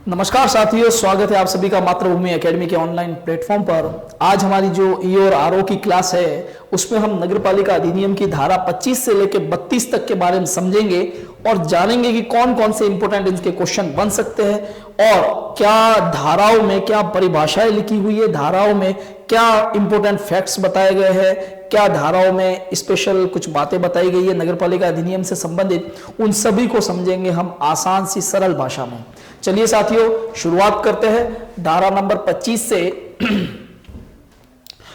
नमस्कार साथियों, स्वागत है आप सभी का मातृभूमि एकेडमी के ऑनलाइन प्लेटफॉर्म पर। आज हमारी जो ई और आर ओ की क्लास है उसमें हम नगरपालिका अधिनियम की धारा 25 से लेकर 32 तक के बारे में समझेंगे और जानेंगे कि कौन कौन से इंपोर्टेंट इनके क्वेश्चन बन सकते हैं और क्या धाराओं में क्या परिभाषाएं लिखी हुई है, धाराओं में क्या इंपोर्टेंट फैक्ट्स बताए गए हैं, क्या धाराओं में स्पेशल कुछ बातें बताई गई है नगरपालिका अधिनियम से संबंधित, उन सभी को समझेंगे हम आसान सी सरल भाषा में। चलिए साथियों, शुरुआत करते हैं धारा नंबर 25 से।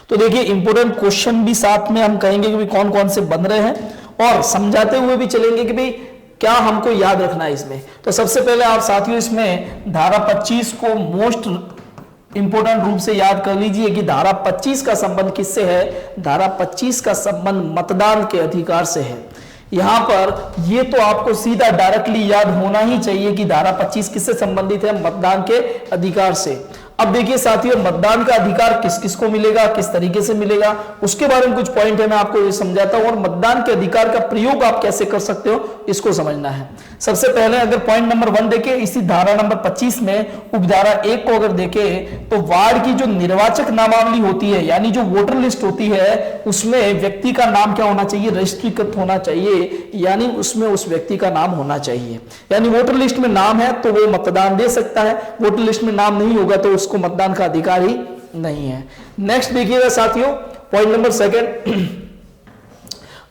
तो देखिए, इंपोर्टेंट क्वेश्चन भी साथ में हम कहेंगे कि भी कौन कौन से बन रहे हैं और समझाते हुए भी चलेंगे कि भाई क्या हमको याद रखना है इसमें। तो सबसे पहले आप साथियों इसमें धारा 25 को मोस्ट इंपोर्टेंट रूप से याद कर लीजिए कि धारा 25 का संबंध किससे है। धारा 25 का संबंध मतदान के अधिकार से है। यहां पर ये तो आपको सीधा डायरेक्टली याद होना ही चाहिए कि धारा 25 किससे संबंधित है, मतदान के अधिकार से। अब देखिए साथियों, मतदान का अधिकार किस किस को मिलेगा, किस तरीके से मिलेगा, उसके बारे में कुछ पॉइंट है, मैं आपको ये समझाता हूं। और मतदान के अधिकार का प्रयोग आप कैसे कर सकते हो इसको समझना है। सबसे पहले अगर पॉइंट नंबर 1 देखें, इसी धारा नंबर 25 में उपधारा 1 को अगर देखें तो वार्ड की जो निर्वाचक नामावली होती है, यानी जो वोटर लिस्ट होती है, उसमें व्यक्ति का नाम क्या होना चाहिए, रजिस्ट्रीकृत होना चाहिए, यानी उसमें उस व्यक्ति का नाम होना चाहिए। यानी वोटर लिस्ट में नाम है तो वो मतदान दे सकता है, वोटर लिस्ट में नाम नहीं होगा तो उसको मतदान का अधिकार ही नहीं है। नेक्स्ट देखिएगा साथियों, पॉइंट नंबर 2,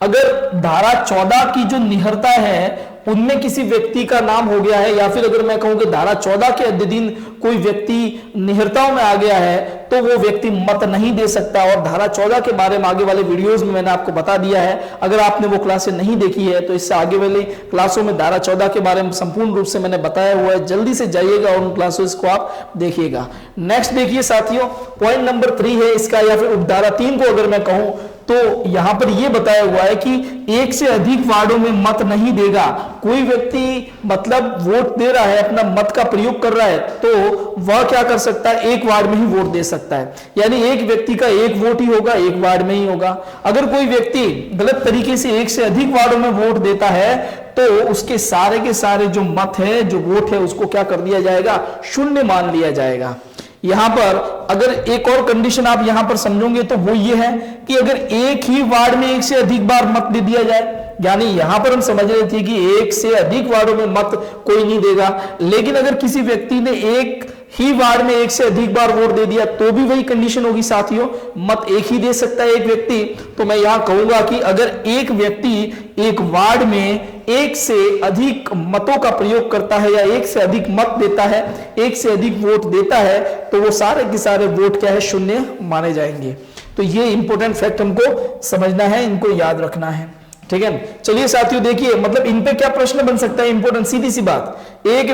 अगर धारा 14 की जो निहरता है उनमें किसी व्यक्ति का नाम हो गया है, या फिर अगर मैं कहूं कि धारा 14 के अधीन कोई व्यक्ति निहरताओं में आ गया है तो वो व्यक्ति मत नहीं दे सकता। और धारा 14 के बारे में आगे वाले वीडियोस में मैंने आपको बता दिया है। अगर आपने वो क्लासें नहीं देखी है तो इससे आगे वाली क्लासों में धारा 14 के बारे में संपूर्ण रूप से मैंने बताया हुआ है, जल्दी से जाइएगा और उन क्लासेस को आप देखिएगा। नेक्स्ट देखिए साथियों, पॉइंट नंबर 3 है इसका, या फिर उपधारा 3 को अगर मैं कहूं तो यहां पर यह बताया हुआ है कि एक से अधिक वार्डों में मत नहीं देगा। कोई व्यक्ति मतलब वोट दे रहा है, अपना मत का प्रयोग कर रहा है, तो वह क्या कर सकता है, एक वार्ड में ही वोट दे सकता है। यानी एक व्यक्ति का एक वोट ही होगा, एक वार्ड में ही होगा। अगर कोई व्यक्ति गलत तरीके से एक से अधिक वार्डों में वोट देता है तो उसके सारे के सारे जो मत है, जो वोट है, उसको क्या कर दिया जाएगा, शून्य मान लिया जाएगा। यहां पर अगर एक और कंडीशन आप यहां पर समझोगे तो वो ये है कि अगर एक ही वार्ड में एक से अधिक बार मत दे दिया जाए, यानी यहां पर हम समझ रहे थे कि एक से अधिक वार्डों में मत कोई नहीं देगा, लेकिन अगर किसी व्यक्ति ने एक ही वार्ड में एक से अधिक बार वोट दे दिया तो भी वही कंडीशन होगी साथियों, मत एक ही दे सकता है एक व्यक्ति। तो मैं यहां कहूंगा कि अगर एक व्यक्ति एक वार्ड में एक से अधिक मतों का प्रयोग करता है या एक से अधिक मत देता है, एक से अधिक वोट देता है, तो वो सारे के सारे वोट क्या है, शून्य माने जाएंगे। तो ये इंपॉर्टेंट फैक्ट हमको समझना है, इनको याद रखना है, ठीक है। चलिए साथियों देखिए, मतलब इन पे क्या प्रश्न बन सकता है, इंपॉर्टेंट सीधी सी बात, एक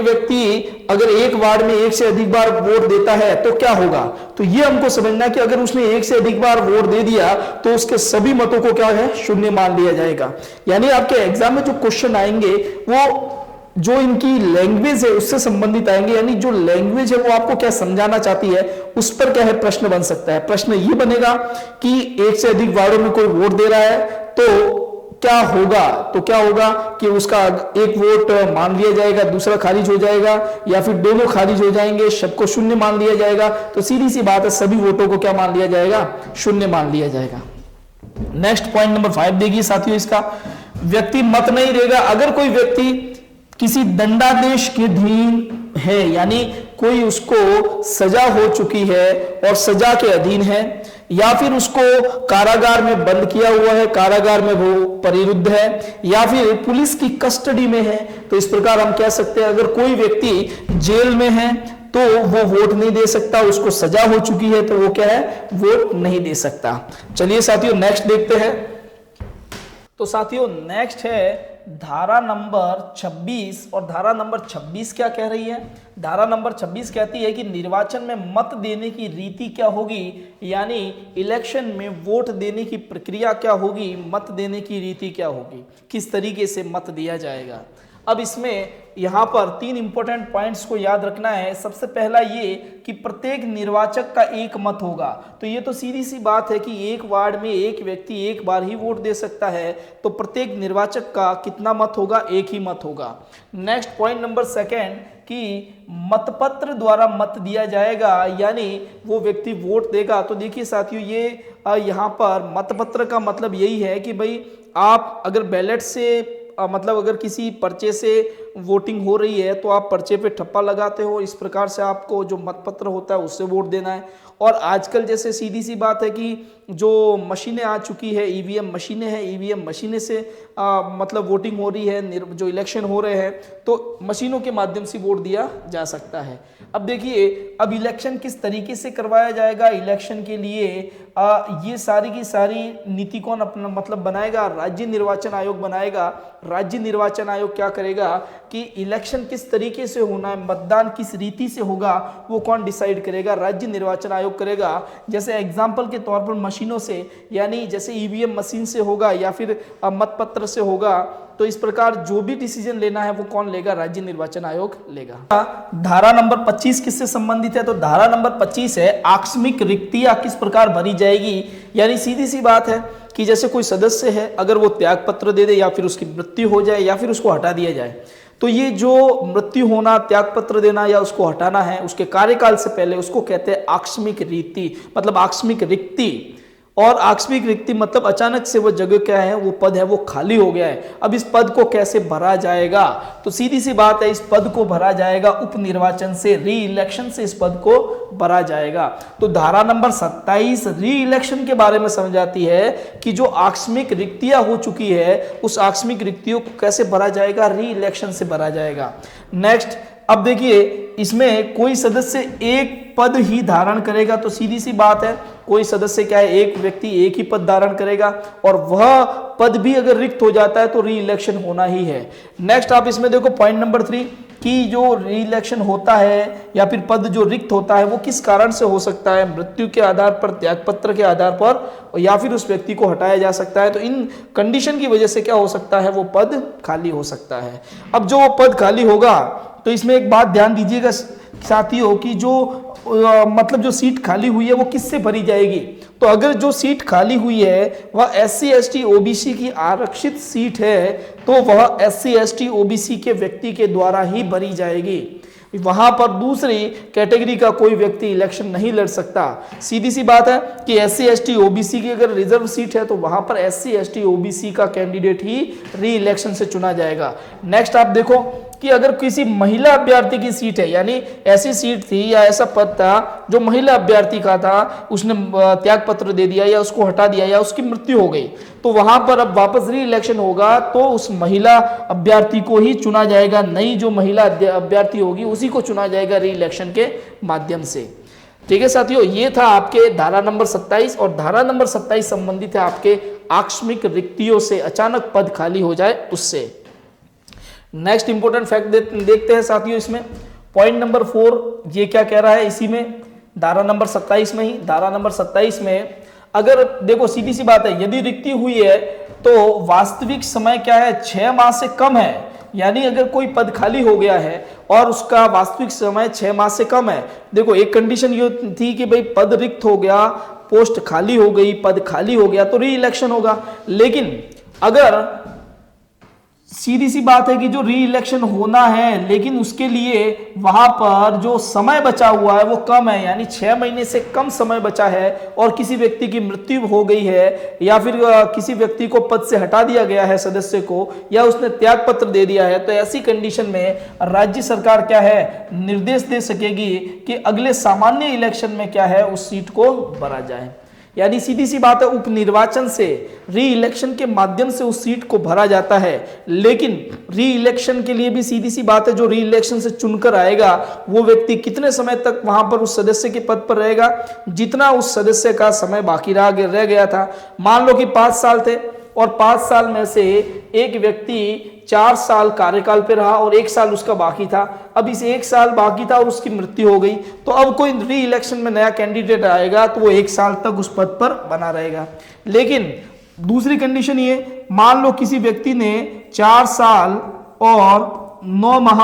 व्यक्ति अगर एक वार्ड में एक से अधिक बार वोट देता है तो क्या होगा। तो ये हमको समझना है कि अगर उसने एक से अधिक बार वोट दे दिया तो उसके सभी मतों को क्या है, शून्य मान लिया जाएगा। यानी आपके एग्जाम में जो क्वेश्चन आएंगे वो जो इनकी लैंग्वेज है उससे संबंधित आएंगे, यानी जो लैंग्वेज है वो आपको क्या समझाना चाहती है उस पर क्या है प्रश्न बन सकता है। प्रश्न ये बनेगा कि एक से अधिक वार्डों में कोई वोट दे रहा है तो क्या होगा, तो क्या होगा कि उसका एक वोट मान लिया जाएगा, दूसरा खारिज हो जाएगा, या फिर दोनों खारिज हो जाएंगे, सबको शून्य मान लिया जाएगा। तो सीधी सी बात है, सभी वोटों को क्या मान लिया जाएगा, शून्य मान लिया जाएगा। नेक्स्ट पॉइंट नंबर 5 देखिए साथियों, इसका व्यक्ति मत नहीं देगा अगर कोई व्यक्ति किसी दंडादेश के अधीन है, यानी कोई उसको सजा हो चुकी है और सजा के अधीन है, या फिर उसको कारागार में बंद किया हुआ है, कारागार में वो परिरुद्ध है, या फिर पुलिस की कस्टडी में है। तो इस प्रकार हम कह सकते हैं अगर कोई व्यक्ति जेल में है तो वो वोट नहीं दे सकता, उसको सजा हो चुकी है तो वो क्या है, वोट नहीं दे सकता। चलिए साथियों नेक्स्ट देखते हैं। तो साथियों नेक्स्ट है धारा नंबर 26, और धारा नंबर 26 क्या कह रही है, धारा नंबर 26 कहती है कि निर्वाचन में मत देने की रीति क्या होगी, यानी इलेक्शन में वोट देने की प्रक्रिया क्या होगी, मत देने की रीति क्या होगी, किस तरीके से मत दिया जाएगा। अब इसमें यहाँ पर 3 इंपॉर्टेंट पॉइंट्स को याद रखना है। सबसे पहला ये कि प्रत्येक निर्वाचक का एक मत होगा। तो ये तो सीधी सी बात है कि एक वार्ड में एक व्यक्ति एक बार ही वोट दे सकता है, तो प्रत्येक निर्वाचक का कितना मत होगा? एक ही मत होगा। नेक्स्ट पॉइंट नंबर 2 कि मतपत्र द्वारा मत दिया जाएगा, यानी वो व्यक्ति वोट देगा। तो देखिए साथियों, ये यहाँ पर मतपत्र का मतलब यही है कि भाई आप अगर बैलेट से मतलब अगर किसी पर्चे से वोटिंग हो रही है तो आप पर्चे पे ठप्पा लगाते हो, इस प्रकार से आपको जो मतपत्र होता है उससे वोट देना है। और आजकल जैसे सीधी सी बात है कि जो मशीनें आ चुकी है, ईवीएम मशीनें हैं, ईवीएम मशीनें से मतलब वोटिंग हो रही है, जो इलेक्शन हो रहे हैं तो मशीनों के माध्यम से वोट दिया जा सकता है। अब देखिए, अब इलेक्शन किस तरीके से करवाया जाएगा? इलेक्शन के लिए ये सारी की सारी नीति कौन अपना मतलब बनाएगा? राज्य निर्वाचन आयोग बनाएगा। राज्य निर्वाचन आयोग क्या करेगा कि इलेक्शन किस तरीके से होना है, मतदान किस रीति से होगा, वो कौन डिसाइड करेगा? राज्य निर्वाचन आयोग करेगा। जैसे एग्जाम्पल के तौर पर मशीनों से, यानी जैसे ईवीएम मशीन से होगा या फिर मतपत्र से होगा, तो इस प्रकार जो भी डिसीजन लेना है वो कौन लेगा? राज्य निर्वाचन आयोग लेगा। धारा नंबर 25 किससे संबंधित है? तो धारा नंबर 25 है आकस्मिक रिक्तियां किस प्रकार भरी जाएगी। यानी सीधी सी बात है कि जैसे कोई सदस्य है, अगर वो त्याग पत्र दे दे या फिर उसकी मृत्यु हो जाए या फिर उसको हटा दिया जाए, तो ये जो मृत्यु होना, त्याग पत्र देना या उसको हटाना है उसके कार्यकाल से पहले, उसको कहते हैं आकस्मिक रीति, मतलब आकस्मिक रिक्ति। और आकस्मिक रिक्ति मतलब अचानक से वो जगह क्या है, वो पद है वो खाली हो गया है। अब इस पद को कैसे भरा जाएगा? तो सीधी सी बात है, इस पद को भरा जाएगा उप निर्वाचन से, री इलेक्शन से इस पद को भरा जाएगा। तो धारा नंबर 27 री इलेक्शन के बारे में समझाती है कि जो आकस्मिक रिक्तियां हो चुकी है उस आकस्मिक रिक्तियों को कैसे भरा जाएगा? री इलेक्शन से भरा जाएगा। नेक्स्ट, अब देखिए, इसमें कोई सदस्य एक पद ही धारण करेगा। तो सीधी सी बात है, कोई सदस्य क्या है, एक व्यक्ति एक ही पद धारण करेगा और वह पद भी अगर रिक्त हो जाता है तो री इलेक्शन होना ही है। नेक्स्ट आप इसमें देखो पॉइंट नंबर 3 कि जो री इलेक्शन होता है या फिर पद जो रिक्त होता है वो किस कारण से हो सकता है? मृत्यु के आधार पर, त्यागपत्र के आधार पर, या फिर उस व्यक्ति को हटाया जा सकता है। तो इन कंडीशन की वजह से क्या हो सकता है? वो पद खाली हो सकता है। अब जो वो पद खाली होगा तो इसमें एक बात ध्यान दीजिएगा साथियों कि जो मतलब जो सीट खाली हुई है वो किससे भरी जाएगी? तो अगर जो सीट खाली हुई है वह SC ST OBC की आरक्षित सीट है तो वह SC ST OBC के व्यक्ति के द्वारा ही भरी जाएगी। वहां पर दूसरी कैटेगरी का कोई व्यक्ति इलेक्शन नहीं लड़ सकता। सीधी सी बात है कि SC ST OBC की अगर रिजर्व सीट है तो वहां पर SC ST OBC का कैंडिडेट ही री इलेक्शन से चुना जाएगा। नेक्स्ट आप देखो कि अगर किसी महिला अभ्यर्थी की सीट है, यानी ऐसी सीट थी या ऐसा पद था जो महिला अभ्यर्थी का था, उसने त्याग पत्र दे दिया या उसको हटा दिया या उसकी मृत्यु हो गई, तो वहां पर अब वापस री इलेक्शन होगा तो उस महिला अभ्यर्थी को ही चुना जाएगा। नई जो महिला अभ्यर्थी होगी उसी को चुना जाएगा री इलेक्शन के माध्यम से। ठीक है साथियों, ये था आपके धारा नंबर 27 और धारा नंबर 27 संबंधित है आपके आकस्मिक रिक्तियों से, अचानक पद खाली हो जाए उससे। नेक्स्ट इंपॉर्टेंट फैक्ट देखते हैं साथियों इसमें। पॉइंट नंबर 4 ये क्या कह रहा है इसी में, धारा नंबर 27 में ही। धारा नंबर 27 में अगर देखो सीधी सी बात है, यदि रिक्ति हुई है तो वास्तविक समय क्या है, 6 माह से कम है। यानी अगर कोई पद खाली हो गया है और उसका वास्तविक समय 6 माह से कम है, देखो एक कंडीशन ये थी कि भाई पद रिक्त हो गया, पोस्ट खाली हो गई, पद खाली हो गया तो री इलेक्शन होगा। लेकिन अगर सीधी सी बात है कि जो री इलेक्शन होना है लेकिन उसके लिए वहां पर जो समय बचा हुआ है वो कम है, यानी 6 महीने से कम समय बचा है और किसी व्यक्ति की मृत्यु हो गई है या फिर किसी व्यक्ति को पद से हटा दिया गया है सदस्य को, या उसने त्याग पत्र दे दिया है, तो ऐसी कंडीशन में राज्य सरकार क्या है, निर्देश दे सकेगी कि अगले सामान्य इलेक्शन में क्या है उस सीट को भरा जाए। यानी सीधी सी बात है, उपनिर्वाचन से री इलेक्शन के माध्यम से उस सीट को भरा जाता है। लेकिन री इलेक्शन के लिए भी सीधी सी बात है, जो री इलेक्शन से चुनकर आएगा वो व्यक्ति कितने समय तक वहां पर उस सदस्य के पद पर रहेगा, जितना उस सदस्य का समय बाकी रह गया था। मान लो कि 5 साल थे और 5 साल में से एक व्यक्ति 4 साल कार्यकाल पे रहा और 1 साल उसका बाकी था। अब इस 1 साल बाकी था और उसकी मृत्यु हो गई, तो अब कोई री इलेक्शन में नया कैंडिडेट आएगा तो वो 1 साल तक उस पद पर बना रहेगा। लेकिन दूसरी कंडीशन ये, मान लो किसी व्यक्ति ने 4 साल और 9 माह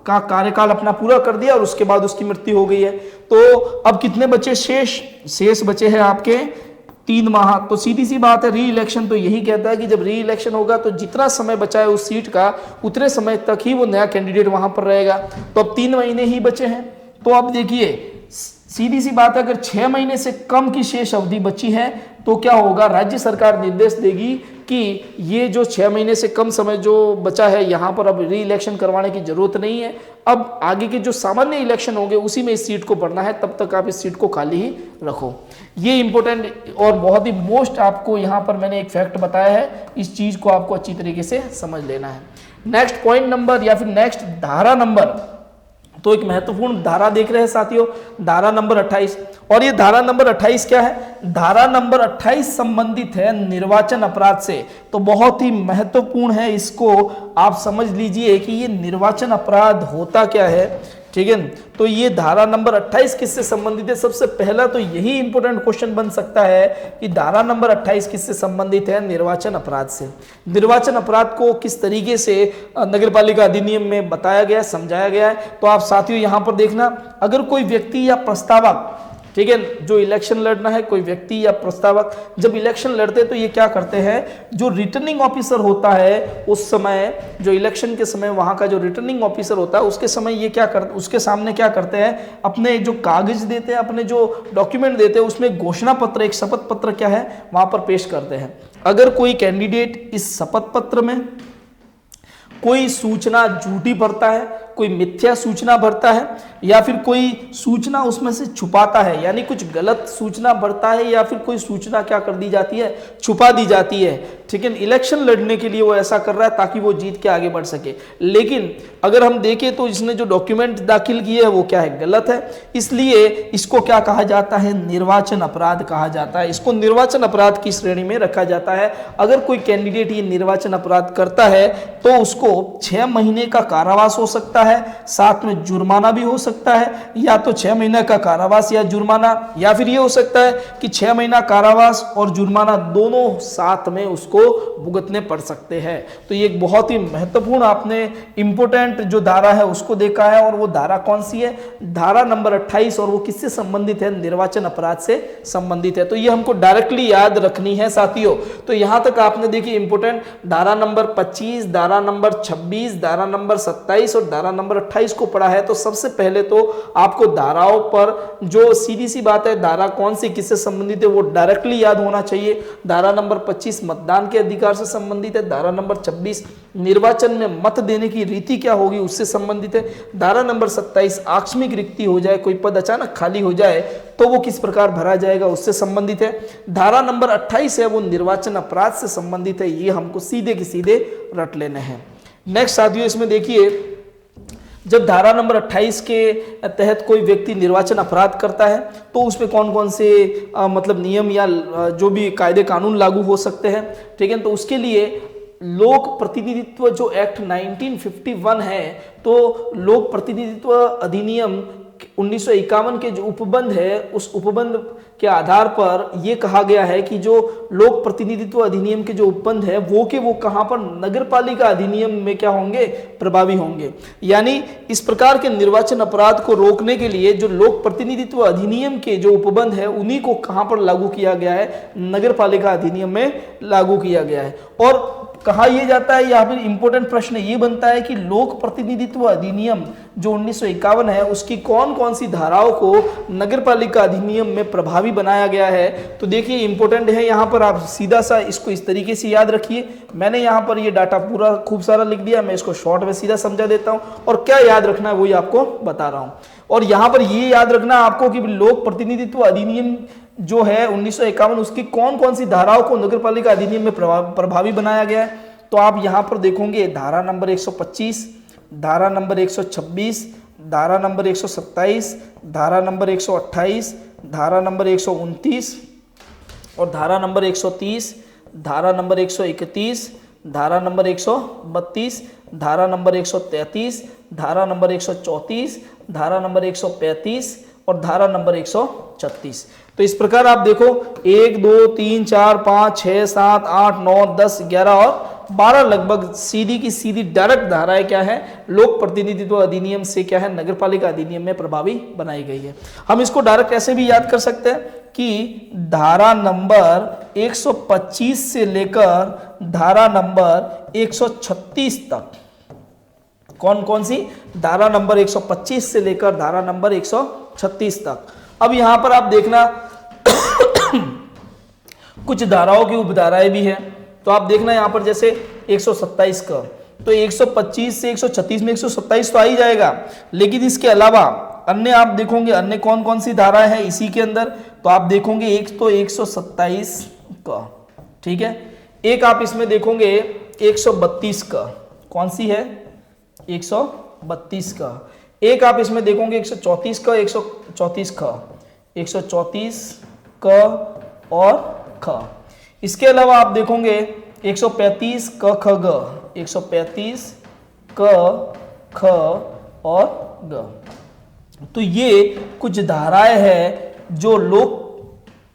का कार्यकाल अपना पूरा कर दिया और उसके बाद उसकी मृत्यु हो गई है। तो अब कितने बचे शेष बचे हैं आपके 3 माह। तो सीधी सी बात है, री इलेक्शन तो यही कहता है कि जब री इलेक्शन होगा तो जितना समय बचा है उस सीट का उतने समय तक ही वो नया कैंडिडेट वहां पर रहेगा। तो अब 3 महीने ही बचे हैं। तो अब देखिए सीधी सी बात है, अगर 6 महीने से कम की शेष अवधि बची है तो क्या होगा, राज्य सरकार निर्देश देगी कि ये जो 6 महीने से कम समय जो बचा है यहाँ पर अब री इलेक्शन करवाने की जरूरत नहीं है। अब आगे के जो सामान्य इलेक्शन होंगे उसी में इस सीट को भरना है, तब तक आप इस सीट को खाली ही रखो। ये इंपॉर्टेंट और बहुत ही मोस्ट आपको यहाँ पर मैंने एक फैक्ट बताया है, इस चीज को आपको अच्छी तरीके से समझ लेना है। नेक्स्ट पॉइंट नंबर या फिर नेक्स्ट धारा नंबर, तो एक महत्वपूर्ण धारा देख रहे हैं साथियों, धारा नंबर 28। और ये धारा नंबर 28 क्या है, धारा नंबर 28 संबंधित है निर्वाचन अपराध से। तो बहुत ही महत्वपूर्ण है, इसको आप समझ लीजिए कि ये निर्वाचन अपराध होता क्या है, ठीक है। तो ये धारा नंबर 28 किससे संबंधित है, सबसे पहला तो यही इंपॉर्टेंट क्वेश्चन बन सकता है कि धारा नंबर 28 किससे संबंधित है, निर्वाचन अपराध से। निर्वाचन अपराध को किस तरीके से नगरपालिका अधिनियम में बताया गया, समझाया गया है। तो आप साथियों यहां पर देखना, अगर कोई व्यक्ति या प्रस्तावक, ठीक है, जो इलेक्शन लड़ना है, कोई व्यक्ति या प्रस्तावक जब इलेक्शन लड़ते हैं तो ये क्या करते हैं, जो रिटर्निंग ऑफिसर होता है उस समय, जो इलेक्शन के समय वहां का जो रिटर्निंग ऑफिसर होता है उसके समय ये क्या करते, उसके सामने क्या करते हैं, अपने जो कागज देते हैं, अपने जो डॉक्यूमेंट देते हैं उसमें घोषणा पत्र, एक शपथ पत्र क्या है वहां पर पेश करते हैं। अगर कोई कैंडिडेट इस शपथ पत्र में कोई सूचना झूठी भरता है, कोई मिथ्या सूचना भरता है, या फिर कोई सूचना उसमें से छुपाता है, यानी कुछ गलत सूचना भरता है, या फिर कोई सूचना क्या कर दी जाती है, छुपा दी जाती है, ठीक है, इलेक्शन लड़ने के लिए वो ऐसा कर रहा है ताकि वो जीत के आगे बढ़ सके। लेकिन अगर हम देखें तो इसने जो डॉक्यूमेंट दाखिल किए है वो क्या है, गलत है, इसलिए इसको क्या कहा जाता है, निर्वाचन अपराध कहा जाता है। इसको निर्वाचन अपराध की श्रेणी में रखा जाता है। अगर कोई कैंडिडेट ये निर्वाचन अपराध करता है तो उसको 6 महीने का कारावास हो सकता है, साथ में जुर्माना भी हो सकता है, या तो 6 महीने का कारावास या जुर्माना, या फिर ये हो सकता है कि 6 महीना कारावास और जुर्माना दोनों साथ में उसको भुगतने पड़ सकते हैं। तो ये एक बहुत ही महत्वपूर्ण आपने इंपोर्टेंट जो धारा है उसको देखा है, और वो धारा कौन सी है, धारा नंबर 28, और वो किससे संबंधित है, निर्वाचन अपराध से संबंधित है। तो ये हमको डायरेक्टली याद रखनी है साथियों। तो यहां तक आपने देखी इंपोर्टेंट धारा नंबर 25, धारा नंबर 26, धारा नंबर 27 और धारा नंबर 28 को पढ़ा है। तो सबसे पहले तो आपको धाराओं पर जो सीधी सी बात है, धारा कौन सी किससे संबंधित है वो डायरेक्टली याद होना चाहिए। धारा नंबर 25 मतदान के अधिकार से संबंधित है, धारा नंबर 26 निर्वाचन में मत देने की रीति क्या होगी उससे संबंधित है, धारा नंबर 27 आकस्मिक रिक्ति हो जाए, कोई पद अचानक खाली हो जाए तो वो किस प्रकार भरा जाएगा उससे संबंधित है। धारा नंबर 28 है वो निर्वाचन अपराध से संबंधित है। ये हमको सीधे के सीधे रट लेने हैं। नेक्स्ट साथियों इसमें देखिए, जब धारा नंबर 28 के तहत कोई व्यक्ति निर्वाचन अपराध करता है तो उसमें कौन कौन से मतलब नियम या जो भी कायदे कानून लागू हो सकते हैं, ठीक है। तो उसके लिए लोक प्रतिनिधित्व जो एक्ट 1951 है, तो लोक प्रतिनिधित्व अधिनियम 1951 के जो उपबंध है उस उपबंध के आधार पर यह कहा गया है कि जो लोक प्रतिनिधित्व अधिनियम के जो उपबंध है वो कहां पर, नगरपालिका अधिनियम में क्या होंगे, प्रभावी होंगे। यानी इस प्रकार के निर्वाचन अपराध को रोकने के लिए जो लोक प्रतिनिधित्व अधिनियम के जो उपबंध है उन्हीं को कहां पर लागू किया गया है, नगरपालिका अधिनियम में लागू किया गया है। और कहा यह जाता है, या फिर इंपॉर्टेंट प्रश्न ये बनता है कि लोक प्रतिनिधित्व अधिनियम जो 1951 है उसकी कौन कौन सी धाराओं को नगरपालिका अधिनियम में प्रभावी बनाया गया है। तो देखिए इंपॉर्टेंट है, यहां पर आप सीधा सा इसको इस तरीके से याद रखिए। मैंने यहां पर ये डाटा पूरा खूब सारा लिख दिया, मैं इसको शॉर्ट में सीधा समझा देता हूं, और क्या याद रखना है वही आपको बता रहा हूं। और यहां पर ये याद रखना आपको कि लोक प्रतिनिधित्व अधिनियम जो है 1951 उसकी कौन कौन सी धाराओं को नगरपालिका अधिनियम में प्रभावी बनाया गया है। तो आप यहां पर देखोगे धारा नंबर 125, धारा नंबर 126, धारा नंबर 127, धारा नंबर 128, धारा नंबर 129 और धारा नंबर 130, धारा नंबर 131, धारा नंबर 132, धारा नंबर 133, धारा नंबर 134, धारा नंबर 135 और धारा नंबर 136। तो इस प्रकार आप देखो 1 2 3 4 5 6 7 8 9 10 11 और 12 लगभग सीधी की सीधी डायरेक्ट धाराएं क्या है, लोक प्रतिनिधित्व अधिनियम से क्या है, नगरपालिका अधिनियम में प्रभावी बनाई गई है। हम इसको डायरेक्ट ऐसे भी याद कर सकते हैं कि धारा नंबर 125 से लेकर धारा नंबर 136 तक, कौन कौन सी, धारा नंबर 125 से लेकर धारा नंबर 136 तक। अब यहां पर आप देखना कुछ धाराओं की उपधाराएं भी हैं, तो आप देखना यहां पर जैसे 127 का, तो 125 से 136 में 127 तो आ ही जाएगा, लेकिन इसके अलावा अन्य आप देखोगे अन्य कौन कौन सी धाराएं हैं इसी के अंदर, तो आप देखोगे एक तो 127 का, ठीक है, एक आप इसमें देखोगे 132 का, कौन सी है, 132 का, एक आप इसमें देखोगे 134 का, 134 का, 134 का और ख। इसके अलावा आप देखोगे 135 क ख ग, 135 क ख और ग। तो ये कुछ धाराएं हैं जो लोक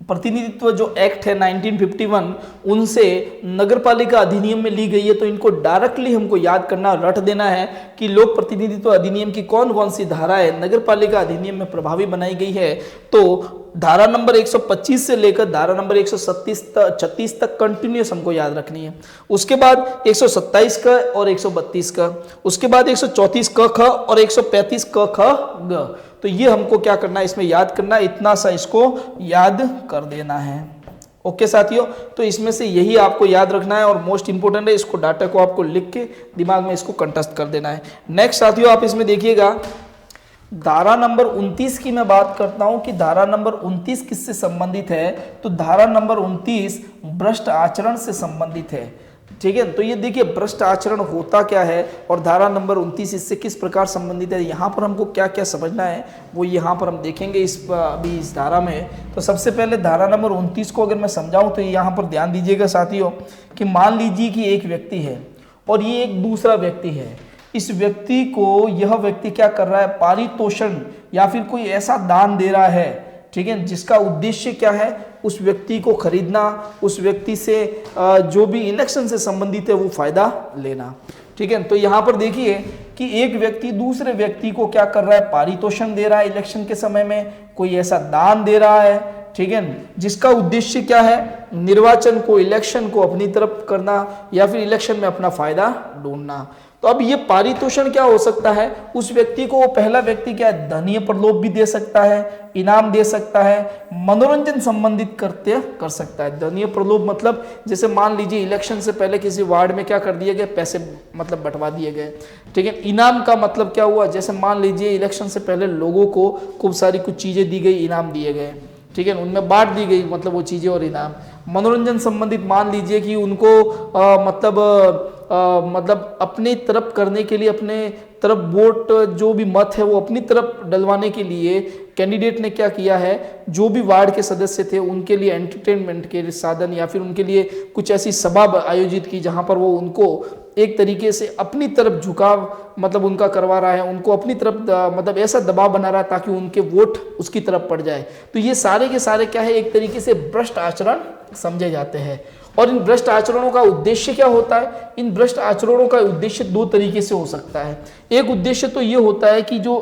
प्रतिनिधित्व जो एक्ट है 1951 उनसे नगरपालिका अधिनियम में ली गई है। तो इनको डायरेक्टली हमको याद करना, रट देना है कि लोक प्रतिनिधित्व अधिनियम की कौन कौन सी धाराएं नगरपालिका अधिनियम में प्रभावी बनाई गई है। तो धारा नंबर 125 से लेकर धारा नंबर 136 तक कंटिन्यूस हमको याद रखनी है। उसके बाद 127 का और 132 का, उसके बाद 134 क ख और 135 क ख ग। तो ये हमको क्या करना है, इसमें याद करना, इतना सा इसको याद कर देना है। ओके साथियों, तो इसमें से यही आपको याद रखना है और मोस्ट इंपोर्टेंट है, इसको डाटा को आपको लिख के दिमाग में इसको कंठस्थ कर देना है। नेक्स्ट साथियों आप इसमें देखिएगा धारा नंबर 29 की मैं बात करता हूं कि धारा नंबर 29 किससे संबंधित है। तो धारा नंबर 29 भ्रष्ट आचरण से संबंधित है, ठीक है। तो ये देखिए भ्रष्ट आचरण होता क्या है और धारा नंबर 29 इससे किस प्रकार संबंधित है, यहाँ पर हमको क्या क्या समझना है वो यहाँ पर हम देखेंगे अभी इस धारा में। तो सबसे पहले धारा नंबर 29 को अगर मैं समझाऊं तो यहाँ पर ध्यान दीजिएगा साथियों कि मान लीजिए कि एक व्यक्ति है और ये एक दूसरा व्यक्ति है। इस व्यक्ति को यह व्यक्ति क्या कर रहा है, पारितोषण या फिर कोई ऐसा दान दे रहा है, ठीक है, जिसका उद्देश्य क्या है, उस व्यक्ति को खरीदना, उस व्यक्ति से जो भी इलेक्शन से संबंधित है वो फायदा लेना, ठीक है। तो यहाँ पर देखिए कि एक व्यक्ति दूसरे व्यक्ति को क्या कर रहा है, पारितोषण दे रहा है, इलेक्शन के समय में कोई ऐसा दान दे रहा है, ठीक है, जिसका उद्देश्य क्या है, निर्वाचन को, इलेक्शन को अपनी तरफ करना या फिर इलेक्शन में अपना फायदा ढूंढना। तो अब ये पारितोषण क्या हो सकता है, उस व्यक्ति को वो पहला व्यक्ति क्या है, धनीय प्रलोभ भी दे सकता है, इनाम दे सकता है, मनोरंजन संबंधित कर सकता है। धनीय प्रलोभ मतलब जैसे मान लीजिए इलेक्शन से पहले किसी वार्ड में क्या कर दिए गए, पैसे मतलब बंटवा दिए गए, ठीक है। इनाम का मतलब क्या हुआ, जैसे मान लीजिए इलेक्शन से पहले लोगों को खूब सारी कुछ चीजें दी गई, इनाम दिए गए, ठीक है, उनमें बांट दी गई मतलब वो चीजें और इनाम। मनोरंजन संबंधित मान लीजिए कि उनको मतलब अपनी तरफ करने के लिए, अपने तरफ वोट जो भी मत है वो अपनी तरफ डलवाने के लिए कैंडिडेट ने क्या किया है, जो भी वार्ड के सदस्य थे उनके लिए एंटरटेनमेंट के साधन या फिर उनके लिए कुछ ऐसी सभा आयोजित की जहां पर वो उनको एक तरीके से अपनी तरफ झुकाव मतलब उनका करवा रहा है, उनको अपनी तरफ मतलब ऐसा दबाव बना रहा है ताकि उनके वोट उसकी तरफ पड़ जाए। तो ये सारे के सारे क्या है, एक तरीके से भ्रष्ट आचरण समझे जाते हैं। और इन भ्रष्ट आचरणों का उद्देश्य क्या होता है, इन भ्रष्ट आचरणों का उद्देश्य दो तरीके से हो सकता है। एक उद्देश्य तो ये होता है कि जो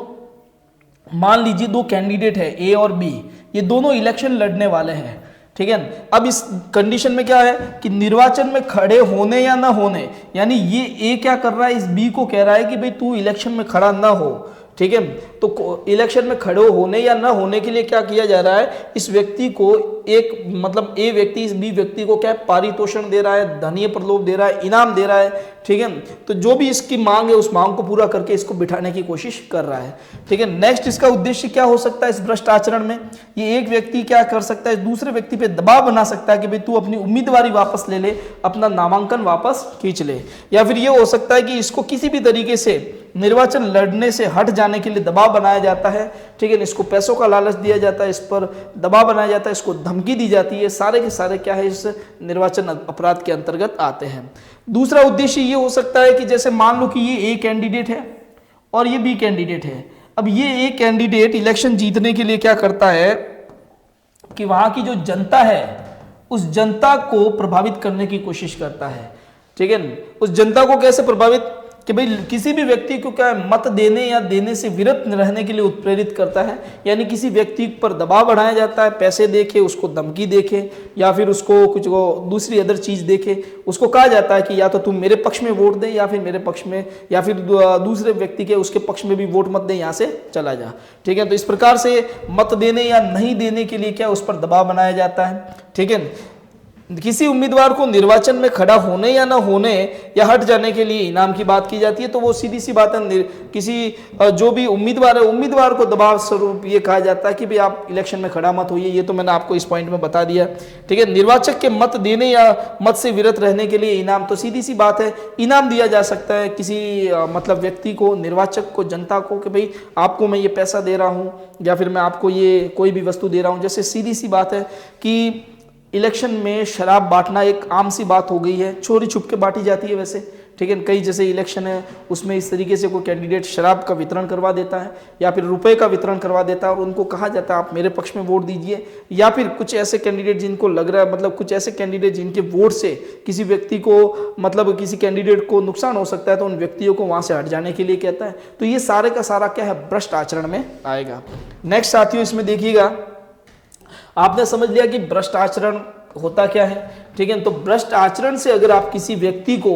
मान लीजिए दो कैंडिडेट है ए और बी, ये दोनों इलेक्शन लड़ने वाले हैं, ठीक है। अब इस कंडीशन में क्या है कि निर्वाचन में खड़े होने या ना होने, यानी ये ए क्या कर रहा है, इस बी को कह रहा है कि भाई तू इलेक्शन में खड़ा ना हो, ठीक है। तो इलेक्शन में खड़े होने या ना होने के लिए क्या किया जा रहा है, इस व्यक्ति को एक मतलब ए व्यक्ति इस बी व्यक्ति को क्या पारितोषण दे रहा है, धनीय प्रलोभ दे रहा है, इनाम दे रहा है, ठीक है। तो जो भी इसकी मांग है उस मांग को पूरा करके इसको बिठाने की कोशिश कर रहा है, ठीक है। नेक्स्ट इसका उद्देश्य क्या हो सकता है इस भ्रष्ट आचरण में, ये एक व्यक्ति क्या कर सकता है, दूसरे व्यक्ति पे दबाव बना सकता है कि भाई तू अपनी उम्मीदवारी वापस ले ले, अपना नामांकन वापस खींच ले। या फिर ये हो सकता है कि इसको किसी भी तरीके से निर्वाचन लड़ने से हट जाने के लिए दबाव बनाया जाता है, ठीक है। इसको पैसों का लालच दिया जाता है, इस पर दबाव बनाया जाता है, इसको धमकी दी जाती है, सारे के सारे क्या है इस निर्वाचन अपराध के अंतर्गत आते हैं। दूसरा उद्देश्य ये हो सकता है कि जैसे मान लो कि ये ए कैंडिडेट है और ये बी कैंडिडेट है। अब ये ए कैंडिडेट इलेक्शन जीतने के लिए क्या करता है कि वहां की जो जनता है उस जनता को प्रभावित करने की कोशिश करता है, ठीक है, उस जनता को कैसे प्रभावित कि भाई किसी भी व्यक्ति को क्या है, मत देने या देने से विरत रहने के लिए उत्प्रेरित करता है। यानी किसी व्यक्ति पर दबाव बढ़ाया जाता है, पैसे देके, उसको धमकी देके, या फिर उसको कुछ दूसरी अदर चीज देके उसको कहा जाता है कि या तो तुम मेरे पक्ष में वोट दे, या फिर मेरे पक्ष में, या फिर दूसरे व्यक्ति के उसके पक्ष में भी वोट मत दे, यहाँ से चला जा। ठीक है, तो इस प्रकार से मत देने या नहीं देने के लिए क्या उस पर दबाव बनाया जाता है। ठीक है, किसी उम्मीदवार को निर्वाचन में खड़ा होने या ना होने या हट जाने के लिए इनाम की बात की जाती है। तो वो सीधी सी बात है, किसी जो भी उम्मीदवार है, उम्मीदवार को दबाव स्वरूप ये कहा जाता है कि भाई आप इलेक्शन में खड़ा मत होइए। ये तो मैंने आपको इस पॉइंट में बता दिया। ठीक है, निर्वाचक के मत देने या मत से विरत रहने के लिए इनाम, तो सीधी सी बात है, इनाम दिया जा सकता है किसी मतलब व्यक्ति को, निर्वाचक को, जनता को, कि भाई आपको मैं ये पैसा दे रहा हूँ या फिर मैं आपको ये कोई भी वस्तु दे रहा हूँ। जैसे सीधी सी बात है कि इलेक्शन में शराब बांटना एक आम सी बात हो गई है, चोरी छुप के बांटी जाती है वैसे। ठीक है, कई जैसे इलेक्शन है उसमें इस तरीके से कोई कैंडिडेट शराब का वितरण करवा देता है या फिर रुपए का वितरण करवा देता है और उनको कहा जाता है आप मेरे पक्ष में वोट दीजिए। या फिर कुछ ऐसे कैंडिडेट जिनको लग रहा है, मतलब कुछ ऐसे कैंडिडेट जिनके वोट से किसी व्यक्ति को, मतलब किसी कैंडिडेट को नुकसान हो सकता है, तो उन व्यक्तियों को वहां से हट जाने के लिए कहता है। तो ये सारे का सारा क्या है, भ्रष्ट आचरण में आएगा। नेक्स्ट साथियों, इसमें देखिएगा, आपने समझ लिया कि भ्रष्ट आचरण होता क्या है। ठीक है, तो भ्रष्ट आचरण से अगर आप किसी व्यक्ति को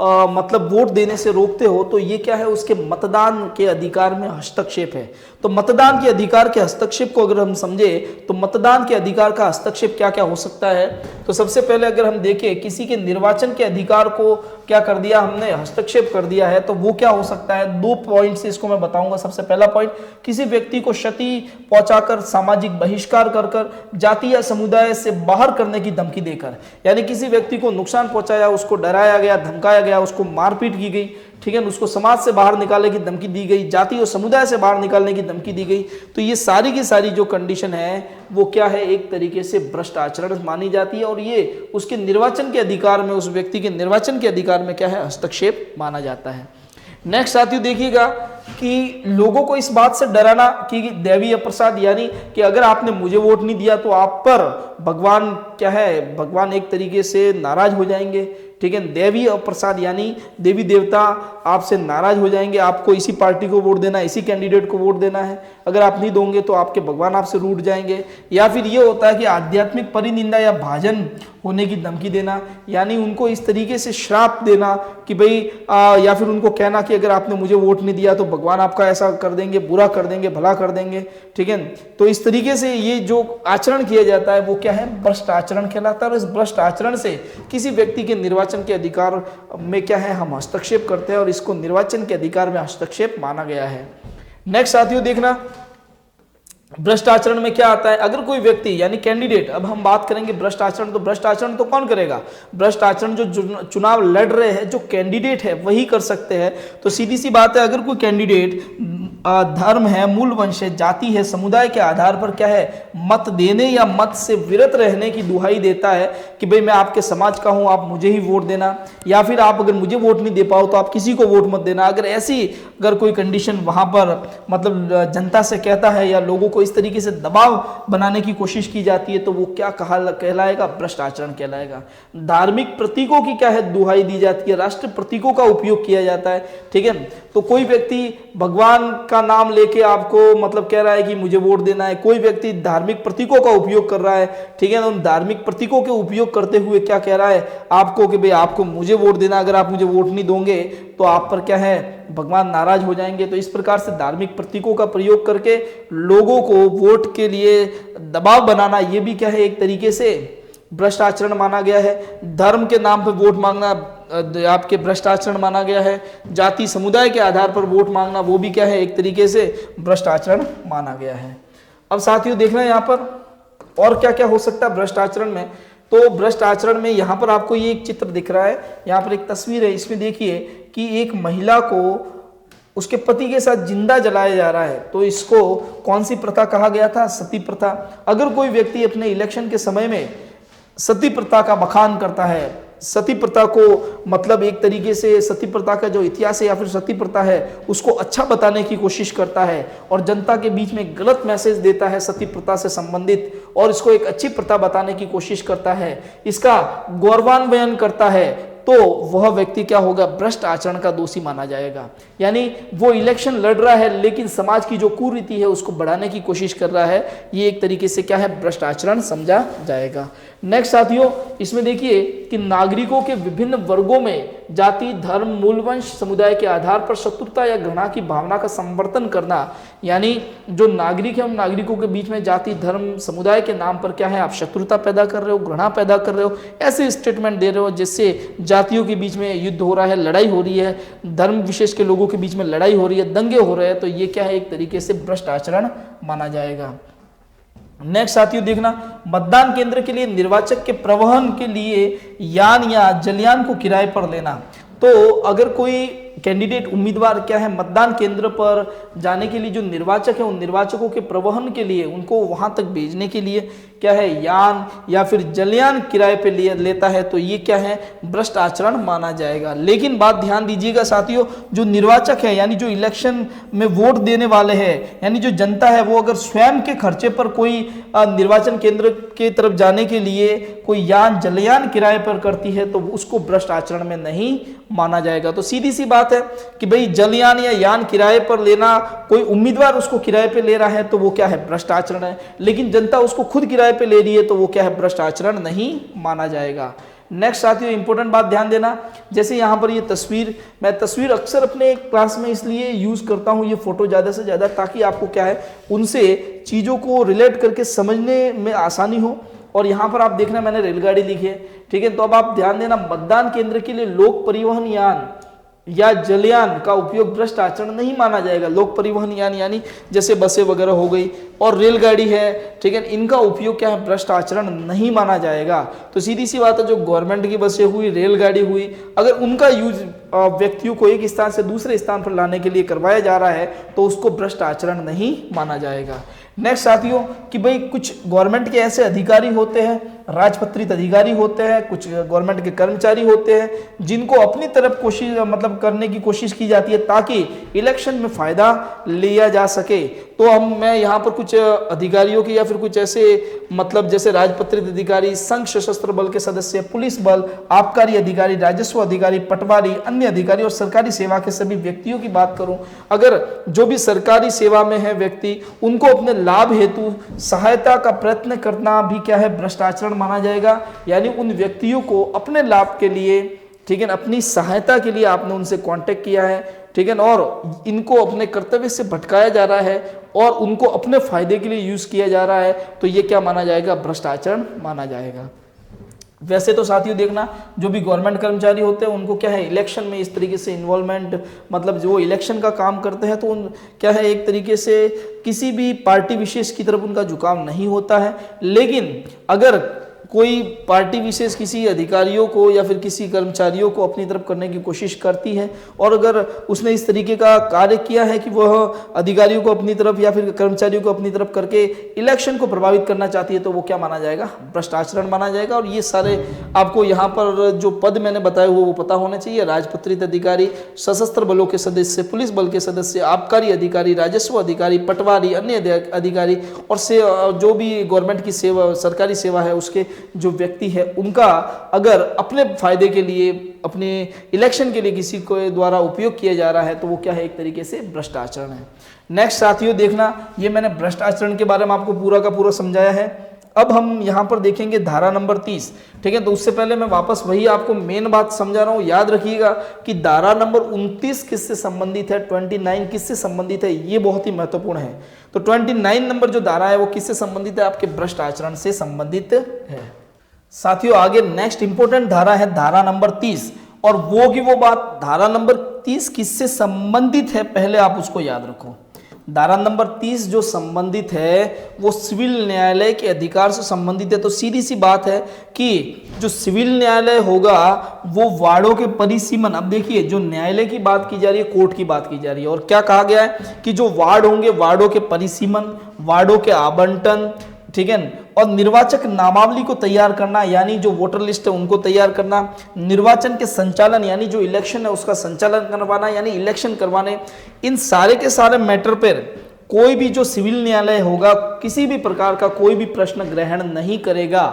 मतलब वोट देने से रोकते हो तो ये क्या है, उसके मतदान के अधिकार में हस्तक्षेप है। तो मतदान के अधिकार के हस्तक्षेप को अगर हम समझे तो मतदान के अधिकार का हस्तक्षेप क्या क्या हो सकता है। तो सबसे पहले अगर हम देखें, किसी के निर्वाचन के अधिकार को क्या कर दिया हमने, हस्तक्षेप कर दिया है, तो वो क्या हो सकता है। 2 पॉइंट से इसको मैं बताऊंगा। सबसे पहला पॉइंट, किसी व्यक्ति को क्षति पहुंचाकर, सामाजिक बहिष्कार कर, जाति या समुदाय से बाहर करने की धमकी देकर, यानी किसी व्यक्ति को नुकसान पहुंचाया, उसको डराया गया, धमकाया गया, उसको मारपीट की गई। ठीक है, उसको समाज से बाहर निकालने की धमकी दी गई, जाति और समुदाय से बाहर निकालने की धमकी दी गई। तो ये सारी की सारी जो कंडीशन है वो क्या है, एक तरीके से भ्रष्ट आचरण मानी जाती है और ये उसके निर्वाचन के अधिकार में, उस व्यक्ति के निर्वाचन के अधिकार में क्या है, हस्तक्षेप माना जाता है। नेक्स्ट साथियों देखिएगा कि लोगों को इस बात से डराना कि दैवीय प्रसाद, यानी कि अगर आपने मुझे वोट नहीं दिया तो आप पर भगवान क्या है, भगवान एक तरीके से नाराज हो जाएंगे। ठीक है, देवी और प्रसाद यानी देवी देवता आपसे नाराज हो जाएंगे, आपको इसी पार्टी को वोट देना है, इसी कैंडिडेट को वोट देना है, अगर आप नहीं दोगे तो आपके भगवान आपसे रूठ जाएंगे। या फिर ये होता है कि आध्यात्मिक परिनिंदा या भाजन होने की धमकी देना, यानी उनको इस तरीके से श्राप देना कि भाई या फिर उनको कहना कि अगर आपने मुझे वोट नहीं दिया तो भगवान आपका ऐसा कर देंगे, बुरा कर देंगे, भला कर देंगे। ठीक है, तो इस तरीके से ये जो आचरण किया जाता है वो क्या है, भ्रष्ट आचरण कहलाता है। और इस भ्रष्ट आचरण से किसी व्यक्ति के निर्वाचन के अधिकार में क्या है, हम हस्तक्षेप करते हैं और इसको निर्वाचन के अधिकार में हस्तक्षेप माना गया है। नेक्स्ट साथियों देखना, भ्रष्ट आचरण में क्या आता है, अगर कोई व्यक्ति यानी कैंडिडेट, अब हम बात करेंगे भ्रष्ट आचरण, तो भ्रष्ट आचरण तो कौन करेगा, भ्रष्ट आचरण जो चुनाव लड़ रहे हैं, जो कैंडिडेट है वही कर सकते हैं। तो सीधी सी बात है, अगर कोई कैंडिडेट धर्म है, मूल वंश है, जाति है, समुदाय के आधार पर क्या है, मत देने या मत से विरत रहने की दुहाई देता है कि भाई मैं आपके समाज का हूं, आप मुझे ही वोट देना, या फिर आप अगर मुझे वोट नहीं दे पाओ तो आप किसी को वोट मत देना, अगर ऐसी अगर कोई कंडीशन वहां पर मतलब जनता से कहता है या लोगों को इस तरीके से दबाव बनाने की कोशिश की जाती है तो वो क्या कहलाएगा, भ्रष्ट आचरण कहलाएगा। धार्मिक प्रतीकों की क्या है, दुहाई दी जाती है, राष्ट्र प्रतीकों का उपयोग किया जाता है। ठीक है, तो कोई व्यक्ति भगवान का नाम लेके आपको मतलब कह रहा है कि मुझे वोट देना है, कोई व्यक्ति धार्मिक प्रतीकों का उपयोग कर रहा है। ठीक है, उन धार्मिक प्रतीकों के उपयोग करते हुए क्या कह रहा है आपको कि भाई आपको मुझे वोट देना, अगर आप मुझे वोट नहीं दोगे तो आप पर क्या है, भगवान नाराज हो जाएंगे। तो इस प्रकार से धार्मिक प्रतीकों का प्रयोग करके लोगों को वोट के लिए दबाव बनाना, ये भी क्या है, एक तरीके से भ्रष्ट आचरण माना गया है। धर्म के नाम पर वोट मांगना आपके भ्रष्ट आचरण माना गया है। जाति समुदाय के आधार पर वोट मांगना वो भी क्या है, एक तरीके से भ्रष्ट आचरण माना गया है। अब साथियों देखना यहाँ पर और क्या क्या हो सकता है भ्रष्ट आचरण में। तो भ्रष्ट आचरण में यहाँ पर आपको ये एक चित्र दिख रहा है, यहाँ पर एक तस्वीर है, इसमें देखिए कि एक महिला को उसके पति के साथ जिंदा जलाया जा रहा है। तो इसको कौन सी प्रथा कहा गया था, सती प्रथा। अगर कोई व्यक्ति अपने इलेक्शन के समय में सती प्रथा का बखान करता है, सती प्रथा को मतलब एक तरीके से सती प्रथा का जो इतिहास है या फिर सती प्रथा है उसको अच्छा बताने की कोशिश करता है और जनता के बीच में गलत मैसेज देता है सती प्रथा से संबंधित और इसको एक अच्छी प्रथा बताने की कोशिश करता है, इसका गौरवान्वयन करता है, तो वह व्यक्ति क्या होगा, भ्रष्ट आचरण का दोषी माना जाएगा। यानी वो इलेक्शन लड़ रहा है लेकिन समाज की जो कुरीति है उसको बढ़ाने की कोशिश कर रहा है, ये एक तरीके से क्या है, भ्रष्ट आचरण समझा जाएगा। नेक्स्ट साथियों, इसमें देखिए कि नागरिकों के विभिन्न वर्गों में जाति, धर्म, मूल वंश, समुदाय के आधार पर शत्रुता या घृणा की भावना का संवर्धन करना, यानी जो नागरिक है उन नागरिकों के बीच में जाति, धर्म, समुदाय के नाम पर क्या है, आप शत्रुता पैदा कर रहे हो, घृणा पैदा कर रहे हो, ऐसे स्टेटमेंट दे रहे हो जिससे जातियों के बीच में युद्ध हो रहा है, लड़ाई हो रही है, धर्म विशेष के लोगों के बीच में लड़ाई हो रही है, दंगे हो रहे हैं, तो ये क्या है, एक तरीके से भ्रष्ट आचरण माना जाएगा। नेक्स्ट साथियों देखना, मतदान केंद्र के लिए निर्वाचक के परिवहन के लिए यान या जलयान को किराए पर लेना। तो अगर कोई कैंडिडेट उम्मीदवार क्या है, मतदान केंद्र पर जाने के लिए जो निर्वाचक है उन निर्वाचकों के परिवहन के लिए, उनको वहां तक भेजने के लिए क्या है, यान या फिर जलयान किराए पे लेता है, तो ये क्या है, भ्रष्ट आचरण माना जाएगा। लेकिन बात ध्यान दीजिएगा साथियों, जो निर्वाचक है यानी जो इलेक्शन में वोट देने वाले हैं यानी जो जनता है, वो अगर स्वयं के खर्चे पर कोई निर्वाचन केंद्र के तरफ जाने के लिए कोई यान जलयान किराए पर करती है तो उसको भ्रष्ट आचरण में नहीं माना जाएगा। तो सीधी सी बात है कि भाई जलयान या यान किराए पर लेना, कोई उम्मीदवार उसको किराए पे ले रहा है तो वो क्या है, भ्रष्ट आचरण है। लेकिन जनता उसको खुद किराए पे ले रही है तो वो क्या है, भ्रष्ट आचरण नहीं माना जाएगा। नेक्स्ट साथियों, इंपॉर्टेंट बात ध्यान देना, जैसे यहाँ पर ये तस्वीर, मैं तस्वीर अक्सर अपने क्लास में इसलिए यूज करता हूँ ये फोटो ज्यादा से ज्यादा, ताकि आपको क्या है, उनसे चीजों को रिलेट करके समझने में आसानी हो। और यहाँ पर आप देखना मैंने रेलगाड़ी लिखी है, ठीक है। तो अब आप ध्यान देना, मतदान केंद्र के लिए लोक परिवहन यान या जलयान का उपयोग भ्रष्ट आचरण नहीं माना जाएगा। लोक परिवहन यान यानी जैसे बसें वगैरह हो गई और रेलगाड़ी है, ठीक है, इनका उपयोग क्या है, भ्रष्ट आचरण नहीं माना जाएगा। तो सीधी सी बात है, जो गवर्नमेंट की बसें हुई, रेलगाड़ी हुई, अगर उनका यूज व्यक्तियों को एक स्थान से दूसरे स्थान पर लाने के लिए करवाया जा रहा है तो उसको भ्रष्ट आचरण नहीं माना जाएगा। नेक्स्ट साथियों, कि भाई कुछ गवर्नमेंट के ऐसे अधिकारी होते हैं, राजपत्रित अधिकारी होते हैं, कुछ गवर्नमेंट के कर्मचारी होते हैं जिनको अपनी तरफ कोशिश मतलब करने की कोशिश की जाती है ताकि इलेक्शन में फायदा लिया जा सके। तो मैं यहाँ पर कुछ अधिकारियों की या फिर कुछ ऐसे मतलब जैसे राजपत्रित अधिकारी, संघ सशस्त्र बल के सदस्य, पुलिस बल, आबकारी अधिकारी, राजस्व अधिकारी, पटवारी, अन्य अधिकारी और सरकारी सेवा के सभी व्यक्तियों की बात करूं, अगर जो भी सरकारी सेवा में है व्यक्ति, उनको अपने लाभ हेतु सहायता का प्रयत्न करना भी क्या है, भ्रष्टाचार माना जाएगा। यानी उन व्यक्तियों को अपने लाभ के लिए, ठीक है, अपनी सहायता के लिए आपने उनसे कांटेक्ट किया है, ठीक है, और इनको अपने कर्तव्य से भटकाया जा रहा है और उनको अपने फायदे के लिए यूज किया जा रहा है, तो ये क्या माना जाएगा, भ्रष्टाचार माना जाएगा। वैसे तो साथियों देखना, जो भी गवर्नमेंट कर्मचारी होते हैं उनको क्या है, इलेक्शन में इस तरीके से इन्वॉल्वमेंट, मतलब जो इलेक्शन का काम करते हैं तो उन क्या है, एक तरीके से किसी भी पार्टी विशेष की तरफ उनका झुकाव नहीं होता है। लेकिन अगर कोई पार्टी विशेष किसी अधिकारियों को या फिर किसी कर्मचारियों को अपनी तरफ करने की कोशिश करती है और अगर उसने इस तरीके का कार्य किया है कि वह अधिकारियों को अपनी तरफ या फिर कर्मचारियों को अपनी तरफ करके इलेक्शन को प्रभावित करना चाहती है, तो वो क्या माना जाएगा, भ्रष्टाचार माना जाएगा। और ये सारे आपको यहाँ पर जो पद मैंने बताए हुए वो पता होने चाहिए। राजपत्रित अधिकारी, सशस्त्र बलों के सदस्य, पुलिस बल के सदस्य, आबकारी अधिकारी, राजस्व अधिकारी, पटवारी, अन्य अधिकारी और जो भी गवर्नमेंट की सेवा, सरकारी सेवा है उसके जो व्यक्ति है, उनका अगर अपने फायदे के लिए, अपने इलेक्शन के लिए किसी को द्वारा उपयोग किया जा रहा है तो वो क्या है, एक तरीके से भ्रष्ट आचरण है। नेक्स्ट साथियों देखना, ये मैंने भ्रष्ट आचरण के बारे में आपको पूरा का पूरा समझाया है। अब हम यहां पर देखेंगे धारा नंबर 30, ठीक है। तो उससे पहले मैं वापस वही आपको मेन बात समझा रहा हूं, याद रखिएगा कि धारा नंबर 29 किससे संबंधित है, 29 किससे संबंधित है, ये बहुत ही महत्वपूर्ण है। तो 29 नंबर जो धारा है वो किससे संबंधित है, आपके भ्रष्ट आचरण से संबंधित है। साथियों आगे नेक्स्ट इंपोर्टेंट धारा है धारा नंबर 30, और वो की वो बात, धारा नंबर 30 किससे संबंधित है, पहले आप उसको याद रखो। धारा नंबर 30 जो संबंधित है वो सिविल न्यायालय के अधिकार से संबंधित है। तो सीधी सी बात है कि जो सिविल न्यायालय होगा वो वार्डों के परिसीमन, अब देखिए जो न्यायालय की बात की जा रही है, कोर्ट की बात की जा रही है, और क्या कहा गया है कि जो वार्ड होंगे, वार्डों के परिसीमन, वार्डों के आवंटन, ठीक है, और निर्वाचक नामावली को तैयार करना, यानी जो वोटर लिस्ट है उनको तैयार करना, निर्वाचन के संचालन यानी जो इलेक्शन है उसका संचालन करवाना, यानी इलेक्शन करवाने, इन सारे के सारे मैटर पर कोई भी जो सिविल न्यायालय होगा किसी भी प्रकार का कोई भी प्रश्न ग्रहण नहीं करेगा।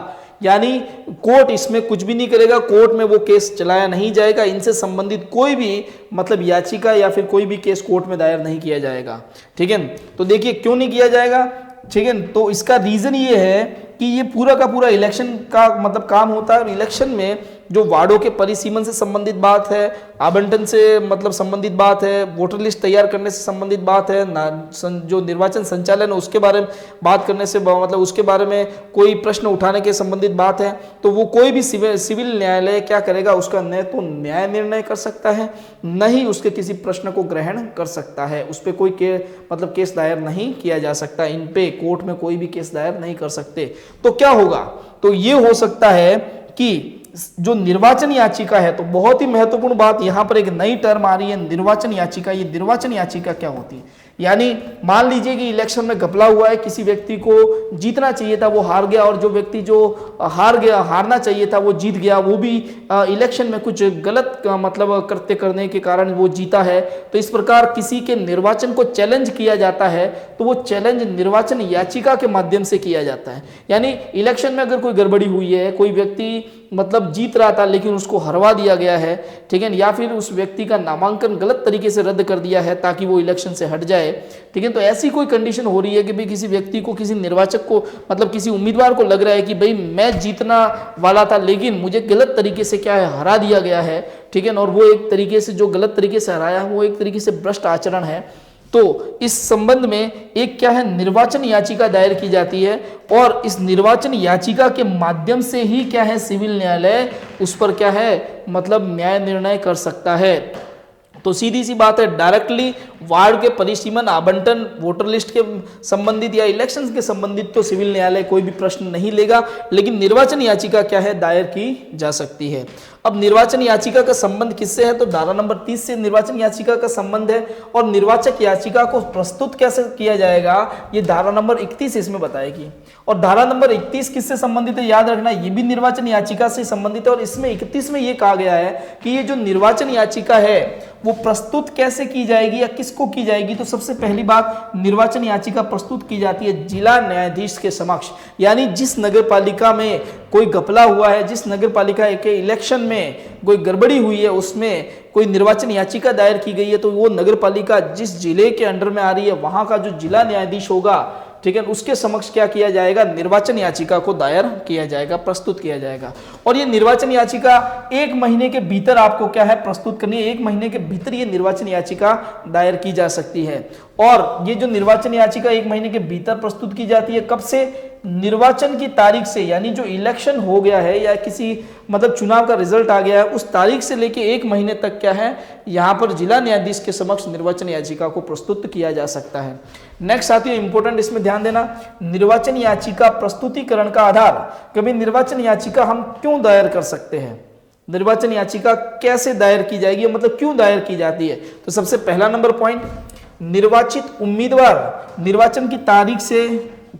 यानी कोर्ट इसमें कुछ भी नहीं करेगा, कोर्ट में वो केस चलाया नहीं जाएगा, इनसे संबंधित कोई भी मतलब याचिका या फिर कोई भी केस कोर्ट में दायर नहीं किया जाएगा। ठीक है, तो देखिए क्यों नहीं किया जाएगा। ठीक है, तो इसका रीजन ये है कि ये पूरा का पूरा इलेक्शन का मतलब काम होता है, और इलेक्शन में जो वार्डों के परिसीमन से संबंधित बात है, आवंटन से मतलब संबंधित बात है, वोटर लिस्ट तैयार करने से संबंधित बात है, जो निर्वाचन संचालन है उसके बारे में बात करने से मतलब उसके बारे में कोई प्रश्न उठाने के संबंधित बात है, तो वो कोई भी सिविल न्यायालय क्या करेगा, उसका न तो न्याय निर्णय कर सकता है, न ही उसके किसी प्रश्न को ग्रहण कर सकता है। उस पर कोई मतलब केस दायर नहीं किया जा सकता, इन पे कोर्ट में कोई भी केस दायर नहीं कर सकते। तो क्या होगा, तो ये हो सकता है कि जो निर्वाचन याचिका है, तो बहुत ही महत्वपूर्ण बात यहां पर एक नई टर्म आ रही है, निर्वाचन याचिका। ये निर्वाचन याचिका क्या होती है, यानी मान लीजिए कि इलेक्शन में घपला हुआ है, किसी व्यक्ति को जीतना चाहिए था वो हार गया, और जो व्यक्ति जो हारना चाहिए था वो जीत गया, वो भी इलेक्शन में कुछ गलत मतलब कृत्य करने के कारण वो जीता है। तो इस प्रकार किसी के निर्वाचन को चैलेंज किया जाता है, तो वो चैलेंज निर्वाचन याचिका के माध्यम से किया जाता है। यानी इलेक्शन में अगर कोई गड़बड़ी हुई है, कोई व्यक्ति मतलब जीत रहा था लेकिन उसको हरवा दिया गया है, ठीक है, या फिर उस व्यक्ति का नामांकन गलत तरीके से रद्द कर दिया है ताकि वो इलेक्शन से हट जाए, ठीक है, तो ऐसी कोई कंडीशन हो रही है कि भाई किसी व्यक्ति को, किसी निर्वाचक को मतलब किसी उम्मीदवार को लग रहा है कि भाई मैं जीतना वाला था लेकिन मुझे गलत तरीके से क्या है हरा दिया गया है, ठीक है, और वो एक तरीके से जो गलत तरीके से हराया है वो एक तरीके से भ्रष्ट आचरण है। तो इस संबंध में एक क्या है, निर्वाचन याचिका दायर की जाती है, और इस निर्वाचन याचिका के माध्यम से ही क्या है, सिविल न्यायालय उस पर क्या है मतलब न्याय निर्णय कर सकता है। तो सीधी सी बात है, डायरेक्टली वार्ड के परिसीमन, आवंटन, वोटर लिस्ट के संबंधित या इलेक्शंस के संबंधित तो सिविल न्यायालय कोई भी प्रश्न नहीं लेगा, लेकिन निर्वाचन याचिका क्या है, दायर की जा सकती है। अब निर्वाचन याचिका का संबंध किससे है, तो धारा नंबर 30 से निर्वाचन याचिका का संबंध है, और निर्वाचक याचिका को प्रस्तुत कैसे किया जाएगा ये धारा नंबर 31 इसमें बताएगी। और धारा नंबर 31 किससे संबंधित है, याद रखना, ये भी निर्वाचन याचिका से संबंधित है, और इसमें 31 में ये कहा गया है कि ये जो निर्वाचन याचिका है वो प्रस्तुत कैसे की जाएगी या किसको की जाएगी। तो सबसे पहली बात, निर्वाचन याचिका प्रस्तुत की जाती है जिला न्यायाधीश के समक्ष, यानी जिस नगर पालिका में कोई घपला हुआ है, जिस नगर पालिका के इलेक्शन में कोई गड़बड़ी हुई है, उसमें कोई निर्वाचन याचिका दायर की गई है, तो वो नगर पालिका जिस जिले के अंडर में आ रही है वहां का जो जिला न्यायाधीश होगा, ठीक है, उसके समक्ष क्या किया जाएगा, निर्वाचन याचिका को दायर किया जाएगा, प्रस्तुत किया जाएगा। और ये निर्वाचन याचिका 1 महीने के भीतर आपको क्या है, प्रस्तुत करनी है। 1 महीने के भीतर ये निर्वाचन याचिका दायर की जा सकती है। और ये जो निर्वाचन याचिका 1 महीने के भीतर प्रस्तुत की जाती है, कब से, निर्वाचन की तारीख से, यानी जो इलेक्शन हो गया है या किसी मतलब चुनाव का रिजल्ट आ गया है उस तारीख से लेके 1 महीने तक क्या है, यहां पर जिला न्यायाधीश के समक्ष निर्वाचन याचिका को प्रस्तुत किया जा सकता है। नेक्स्ट साथियों, इंपॉर्टेंट इसमें ध्यान देना, निर्वाचन याचिका प्रस्तुतिकरण का आधार। कभी निर्वाचन याचिका हम क्यों दायर कर सकते हैं, निर्वाचन याचिका कैसे दायर की जाएगी, मतलब क्यों दायर की जाती है। तो सबसे पहला नंबर पॉइंट, निर्वाचित उम्मीदवार निर्वाचन की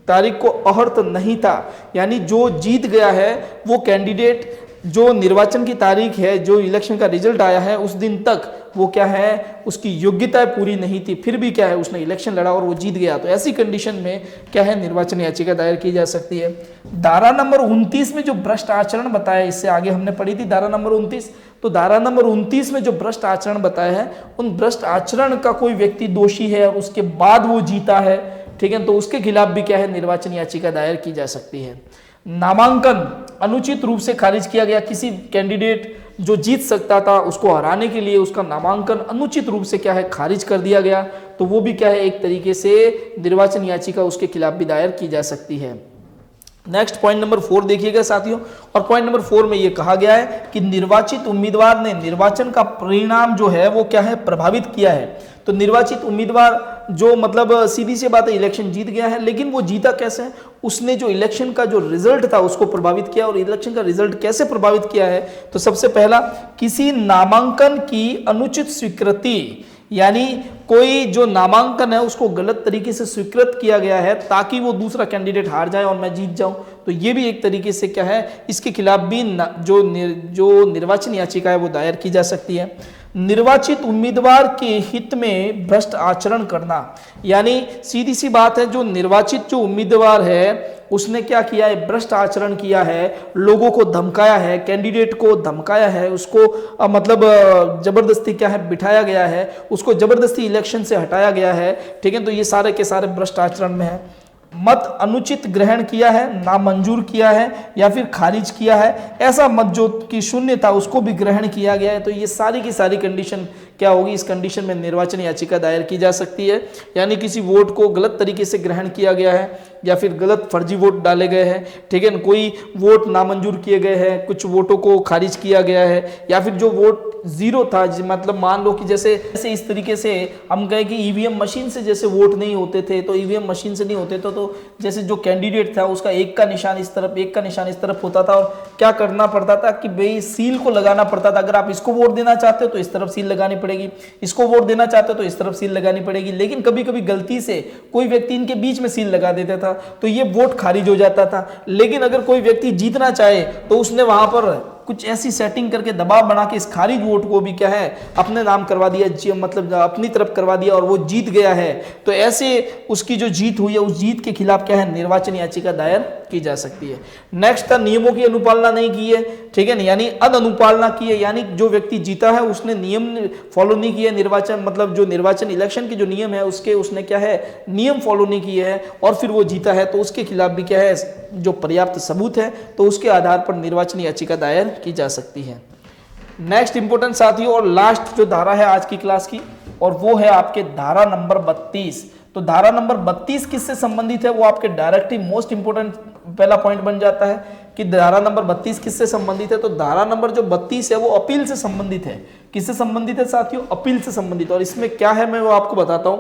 तारीख को अहर्त नहीं था, यानी जो जीत गया है वो कैंडिडेट जो निर्वाचन की तारीख है, जो इलेक्शन का रिजल्ट आया है उस दिन तक वो क्या है, उसकी योग्यता पूरी नहीं थी, फिर भी क्या है उसने इलेक्शन लड़ा और वो जीत गया, तो ऐसी कंडीशन में क्या है, निर्वाचन याचिका दायर की जा सकती है। धारा नंबर 29 में जो भ्रष्ट आचरण बताया, इससे आगे हमने पढ़ी थी धारा नंबर 29, तो धारा नंबर 29 में जो भ्रष्ट आचरण बताया है, उन भ्रष्ट आचरण का कोई व्यक्ति दोषी है और उसके बाद वो जीता है, ठीक है, तो उसके खिलाफ भी क्या है, निर्वाचन याचिका दायर की जा सकती है। नामांकन अनुचित रूप से खारिज किया गया, किसी कैंडिडेट जो जीत सकता था उसको हराने के लिए उसका नामांकन अनुचित रूप से क्या है, खारिज कर दिया गया, तो वो भी क्या है, एक तरीके से निर्वाचन याचिका उसके खिलाफ भी दायर की जा सकती है। नेक्स्ट पॉइंट नंबर 4 देखिएगा साथियों, और पॉइंट नंबर 4 में ये कहा गया है कि निर्वाचित उम्मीदवार ने निर्वाचन का परिणाम जो है वो क्या है, प्रभावित किया है। तो निर्वाचित उम्मीदवार जो मतलब सीधी सी बात है, इलेक्शन जीत गया है, लेकिन वो जीता कैसे, उसने जो इलेक्शन का जो रिजल्ट था उसको प्रभावित किया। और इलेक्शन का रिजल्ट कैसे प्रभावित किया है, तो सबसे पहला, किसी नामांकन की अनुचित स्वीकृति, यानी कोई जो नामांकन है उसको गलत तरीके से स्वीकृत किया गया है ताकि वो दूसरा कैंडिडेट हार जाए और मैं जीत जाऊं, तो ये भी एक तरीके से क्या है, इसके खिलाफ भी जो निर्वाचन याचिका है वो दायर की जा सकती है। निर्वाचित उम्मीदवार के हित में भ्रष्ट आचरण करना, यानी सीधी सी बात है, जो निर्वाचित जो उम्मीदवार है उसने क्या किया है, भ्रष्ट आचरण किया है, लोगों को धमकाया है, कैंडिडेट को धमकाया है, उसको जबरदस्ती क्या है बिठाया गया है, उसको जबरदस्ती इलेक्शन से हटाया गया है, ठीक है। तो ये सारे के सारे भ्रष्ट आचरण में है। मत अनुचित ग्रहण किया है, नामंजूर किया है या फिर खारिज किया है, ऐसा मत जो कि शून्य था उसको भी ग्रहण किया गया है। तो ये सारी की सारी कंडीशन क्या होगी, इस कंडीशन में निर्वाचन याचिका दायर की जा सकती है। यानी किसी वोट को गलत तरीके से ग्रहण किया गया है या फिर गलत फर्जी वोट डाले गए हैं, ठीक है, कोई वोट नामंजूर किए गए हैं, कुछ वोटों को खारिज किया गया है, या फिर जो वोट जीरो था, मतलब मान लो कि जैसे इस तरीके से हम कहें कि ईवीएम मशीन से जैसे वोट नहीं होते थे, तो ईवीएम मशीन से नहीं होते तो जैसे जो कैंडिडेट था उसका एक का निशान इस तरफ, एक का निशान इस तरफ होता था, और क्या करना पड़ता था कि भाई सील को लगाना पड़ता था। अगर आप इसको वोट देना चाहते हो तो इस तरफ सील लगानी पड़ेगी, इसको वोट देना चाहते हो तो इस तरफ सील लगानी पड़ेगी। लेकिन कभी कभी गलती से कोई व्यक्ति इनके बीच में सील लगा देता था तो ये वोट खारिज हो जाता था। लेकिन अगर कोई व्यक्ति जीतना चाहे तो उसने वहां पर कुछ ऐसी सेटिंग करके दबाव बना के इस खारिज वोट को भी क्या है अपने नाम करवा दिया, मतलब अपनी तरफ करवा दिया, और वो जीत गया है। तो ऐसे उसकी जो जीत हुई है उस जीत के खिलाफ क्या है निर्वाचन याचिका दायर की जा सकती है। नेक्स्ट था नियमों की अनुपालना नहीं की है, ठीक है ना, यानी अनुपालना की है, यानी जो व्यक्ति जीता है उसने नियम फॉलो नहीं किया, निर्वाचन मतलब जो निर्वाचन इलेक्शन के जो नियम है उसके उसने क्या है नियम फॉलो नहीं किए है और फिर वो जीता है, तो उसके खिलाफ भी क्या है जो पर्याप्त सबूत है तो उसके आधार पर निर्वाचन याचिका दायर की जा सकती है। नेक्स्ट इंपोर्टेंट साथियों और लास्ट जो धारा है आज की क्लास की, और वो है आपके धारा नंबर 32। तो धारा नंबर 32 किससे संबंधित है वो आपके डायरेक्टली मोस्ट इंपोर्टेंट पहला पॉइंट बन जाता है कि धारा नंबर 32 किससे संबंधित है। तो धारा नंबर जो 32 है वो अपील से संबंधित है। किससे संबंधित है साथियों, अपील से संबंधित। और इसमें क्या है मैं वो आपको बताता हूं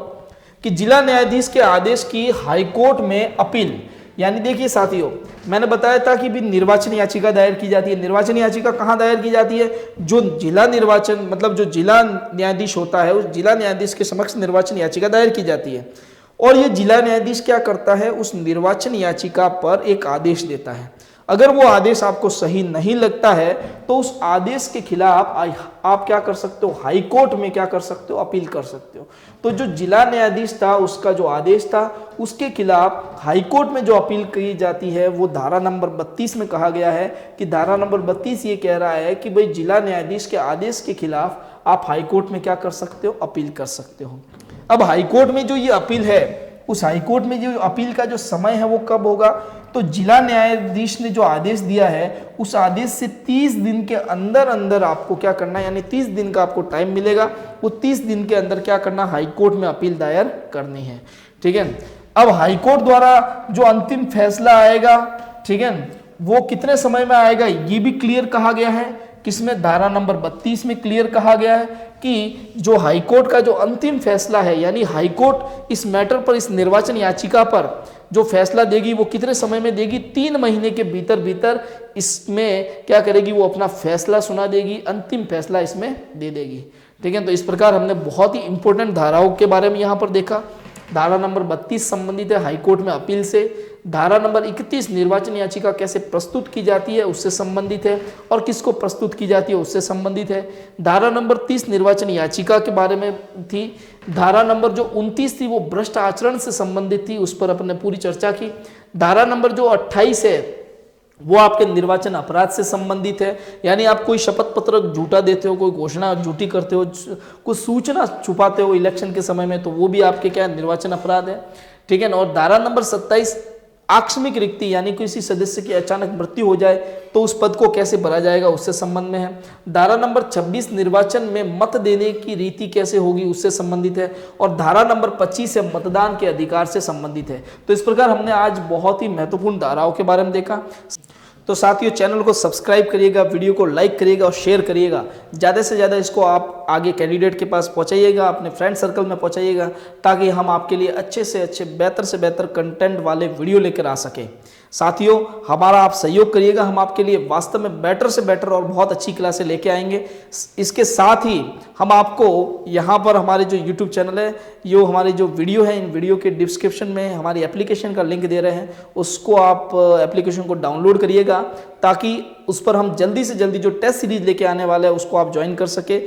कि जिला न्यायाधीश के आदेश की हाईकोर्ट में अपील, यानी देखिए साथियों मैंने बताया था कि भी निर्वाचन याचिका दायर की जाती है। निर्वाचन याचिका कहां दायर की जाती है, जो जिला निर्वाचन मतलब जो जिला न्यायाधीश होता है उस जिला न्यायाधीश के समक्ष निर्वाचन याचिका दायर की जाती है। और ये जिला न्यायाधीश क्या करता है, उस निर्वाचन याचिका पर एक आदेश देता है। अगर वो आदेश आपको सही नहीं लगता है तो उस आदेश के खिलाफ आप क्या कर सकते हो, हाई कोर्ट में क्या कर सकते हो, अपील कर सकते हो। तो जो जिला न्यायाधीश था उसका जो आदेश था उसके खिलाफ हाई कोर्ट में जो अपील की जाती है वो धारा नंबर 32 में कहा गया है कि धारा नंबर 32 ये कह रहा है कि भाई जिला न्यायाधीश के आदेश के खिलाफ आप हाई कोर्ट में क्या कर सकते हो, अपील कर सकते हो। अब हाई कोर्ट में जो ये अपील है उस हाई कोर्ट में जो अपील का जो समय है वो कब होगा, तो जिला न्यायाधीश ने जो आदेश दिया है उस आदेश से 30 दिन के अंदर अंदर आपको क्या करना है, यानी 30 दिन का आपको टाइम मिलेगा। वो 30 दिन के अंदर क्या करना, हाई कोर्ट में अपील दायर करनी है, ठीक है। अब हाई कोर्ट द्वारा जो अंतिम फैसला आएगा, ठीक है, वो कितने समय में आएगा ये भी क्लियर कहा गया है। किसमें, धारा नंबर 32 में क्लियर कहा गया है कि जो हाईकोर्ट का जो अंतिम फैसला है, यानी हाईकोर्ट इस मैटर पर, इस निर्वाचन याचिका पर जो फैसला देगी वो कितने समय में देगी, 3 महीने के भीतर भीतर इसमें क्या करेगी, वो अपना फैसला सुना देगी, अंतिम फैसला इसमें दे देगी, ठीक है। तो इस प्रकार हमने बहुत ही इंपॉर्टेंट धाराओं के बारे में यहाँ पर देखा। धारा नंबर 32 संबंधित है हाईकोर्ट में अपील से। धारा नंबर 31 निर्वाचन याचिका कैसे प्रस्तुत की जाती है उससे संबंधित है और किसको प्रस्तुत की जाती है उससे संबंधित है। धारा नंबर 30 निर्वाचन याचिका के बारे में थी। धारा नंबर जो 29 थी वो भ्रष्ट आचरण से संबंधित थी, उस पर अपने पूरी चर्चा की। धारा नंबर जो 28 है वो आपके निर्वाचन अपराध से संबंधित है, यानी आप कोई शपथ पत्र झूठा देते हो, कोई घोषणा झूठी करते हो, कुछ सूचना छुपाते हो इलेक्शन के समय में, तो वो भी आपके क्या निर्वाचन अपराध है, ठीक है ना। और धारा नंबर 27 आकस्मिक रिक्ति, यानी किसी सदस्य की अचानक मृत्यु हो जाए तो उस पद को कैसे भरा जाएगा उससे संबंध में है। धारा नंबर 26 निर्वाचन में मत देने की रीति कैसे होगी उससे संबंधित है। और धारा नंबर 25 है मतदान के अधिकार से संबंधित है। तो इस प्रकार हमने आज बहुत ही महत्वपूर्ण धाराओं के बारे में देखा। तो साथियों चैनल को सब्सक्राइब करिएगा, वीडियो को लाइक करिएगा और शेयर करिएगा। ज़्यादा से ज़्यादा इसको आप आगे कैंडिडेट के पास पहुंचाइएगा, अपने फ्रेंड सर्कल में पहुंचाइएगा, ताकि हम आपके लिए अच्छे से अच्छे बेहतर से बेहतर कंटेंट वाले वीडियो लेकर आ सकें। साथियों हमारा आप सहयोग करिएगा, हम आपके लिए वास्तव में बेटर से बेटर और बहुत अच्छी क्लासें लेके आएंगे। इसके साथ ही हम आपको यहाँ पर हमारे जो YouTube चैनल है, यो हमारे जो वीडियो है, इन वीडियो के डिस्क्रिप्शन में हमारी एप्लीकेशन का लिंक दे रहे हैं, उसको आप एप्लीकेशन को डाउनलोड करिएगा ताकि उस पर हम जल्दी से जल्दी जो टेस्ट सीरीज लेके आने वाले हैं उसको आप ज्वाइन कर सके